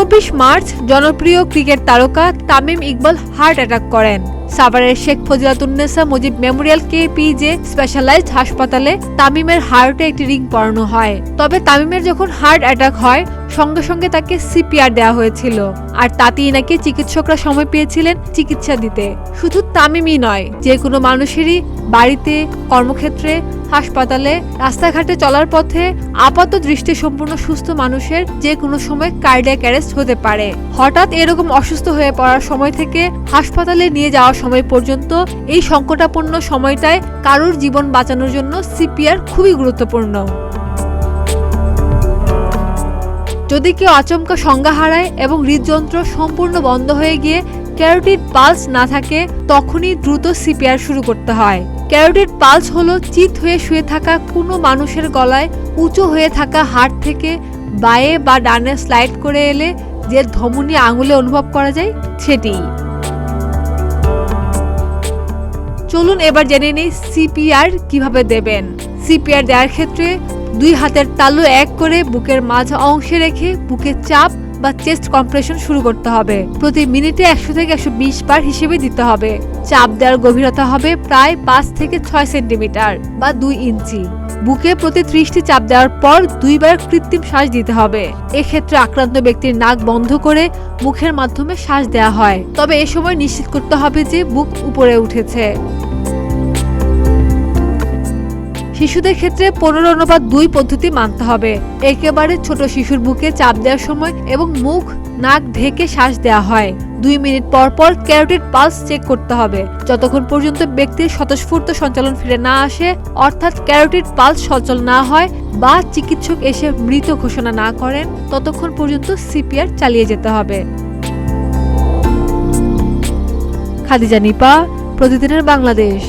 ২৯ March জনপ্রিয় cricket তারকা Tamim Iqbal heart attack করেন। সাভারের Sheikh Fazilatunnesa Mujib memorial KPJ specialized হাসপাতালে তামিমের হার্টে একটি রিং পরানো হয়। তবে তামিমের যখন হার্ট অ্যাটাক হয় সঙ্গে সঙ্গে তাকে CPR দেওয়া হয়েছিল, আর তাতেই নাকি চিকিৎসকরা সময় পেয়েছিলেন চিকিৎসা দিতে। শুধু তামিমই নয়, যে কোনো মানুষেরই বাড়িতে, কর্মক্ষেত্রে, হাসপাতালে, রাস্তাঘাটে চলার পথে আপাত দৃষ্টি সম্পূর্ণ সুস্থ মানুষের যে কোনো সময় কার্ডিয়াক অ্যারেস্ট হতে পারে। হঠাৎ এরকম অসুস্থ হয়ে পড়ার সময় থেকে হাসপাতালে নিয়ে যাওয়ার সময় পর্যন্ত এই সংকটাপন্ন সময়টায় কারোর জীবন বাঁচানোর জন্য CPR খুবই গুরুত্বপূর্ণ। যদি কেউ আচমকা সংজ্ঞা হারায় এবং হৃদযন্ত্র সম্পূর্ণ বন্ধ হয়ে গিয়ে ক্যারোটিড পালস না থাকে, তখনই দ্রুত CPR শুরু করতে হয়। ক্যারোটিড পালস হলো চিত হয়ে শুয়ে থাকা কোনো মানুষের গলায় উঁচু হয়ে থাকা হাড় থেকে বাঁয়ে বা ডানে স্লাইড করে এলে যে ধমনী আঙুলে অনুভব করা যায় সেটি। চলুন এবার জেনে নেই CPR কিভাবে দেবেন। CPR দেওয়ার ক্ষেত্রে 2 হাতের তালু এক করে বুকের মাঝ অংশে রেখে বুকে চাপ বা চেস্ট কম্প্রেশন শুরু করতে হবে। প্রতি মিনিটে 100 থেকে 120 বার হিসেবে দিতে হবে। চাপ দেওয়ার গভীরতা হবে প্রায় 5 থেকে 6 সেন্টিমিটার বা 2 ইঞ্চি। বুকে প্রতি 30টি চাপ দেওয়ার পর 2 বার কৃত্রিম শ্বাস দিতে হবে। এক্ষেত্রে আক্রান্ত ব্যক্তির নাক বন্ধ করে মুখের মাধ্যমে শ্বাস দেওয়া হয়। তবে এ সময় নিশ্চিত করতে হবে যে বুক উপরে উঠেছে। শিশুদের ক্ষেত্রে 15:2 পদ্ধতি মানতে হবে। একেবারে ছোট শিশুর বুকে চাপ দেওয়ার সময় এবং মুখ নাক ঢেকে শ্বাস দেওয়া হয়। 2 মিনিট পর পর ক্যারোটিড পালস চেক করতে হবে। যতক্ষণ পর্যন্ত ব্যক্তির স্বতঃস্ফূর্ত সঞ্চালন ফিরে না আসে, অর্থাৎ ক্যারোটিড পালস সচল না হয় বা চিকিৎসক এসে মৃত ঘোষণা না করেন, ততক্ষণ পর্যন্ত CPR চালিয়ে যেতে হবে। খাদিজা নিপা, প্রতিদিনের বাংলাদেশ।